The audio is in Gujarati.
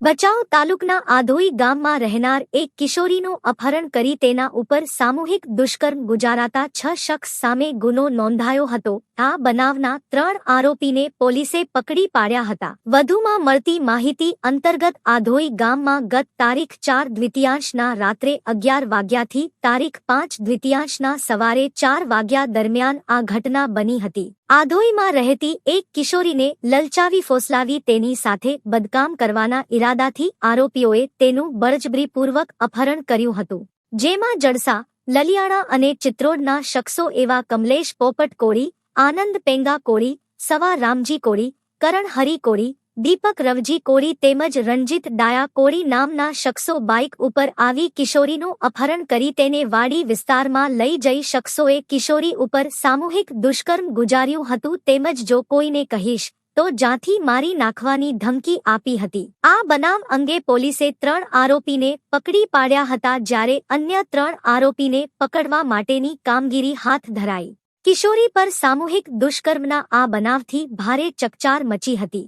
ભચાઉ તાલુકના આધોઈ ગામમાં રહેનાર એક કિશોરીનું અપહરણ કરી તેના ઉપર સામૂહિક દુષ્કર્મ ગુજારાતા 6 શખ્સ સામે ગુનો નોંધાયો હતો. આ બનાવના 3 આરોપીને પોલીસે પકડી પાડ્યા હતા. વધુમાં મળતી માહિતી અંતર્ગત આધોઈ ગામમાં ગત તારીખ 4 દ્વિતીયાંશના રાત્રે 11 વાગ્યાથી તારીખ 5 દ્વિતીયાંશના સવારે 4 વાગ્યા દરમિયાન આ ઘટના બની હતી. આધોઈમાં રહેતી એક કિશોરીને લલચાવી ફોસલાવી તેની સાથે બદકામ કરવાના ઇરાદાથી આરોપીઓએ તેનું બળજબરીપૂર્વક અપહરણ કર્યું હતું. જેમાં જડસા, લલિયાણા અને ચિત્રોડના શખ્સો એવા કમલેશ પોપટ કોળી, આનંદ પેંગા કોળી, સવા રામજી કોળી, કરણ હરી કોળી, દીપક રવજી કોળી તેમજ રણજીત ડાયા કોળી નામના શખ્સો બાઇક ઉપર આવી કિશોરીનું અપહરણ કરી તેને વાડી વિસ્તારમાં લઈ જઈ શખ્સોએ કિશોરી ઉપર સામૂહિક દુષ્કર્મ ગુજાર્યું હતું તેમજ જો કોઈને કહીશ તો જાનથી મારી નાખવાની ધમકી આપી હતી. આ બનાવ અંગે પોલીસે 3 આરોપીને પકડી પાડ્યા હતા જ્યારે અન્ય 3 આરોપીને પકડવા માટેની કામગીરી હાથ ધરાઈ. કિશોરી પર સામૂહિક દુષ્કર્મના આ બનાવથી ભારે ચકચાર મચી હતી.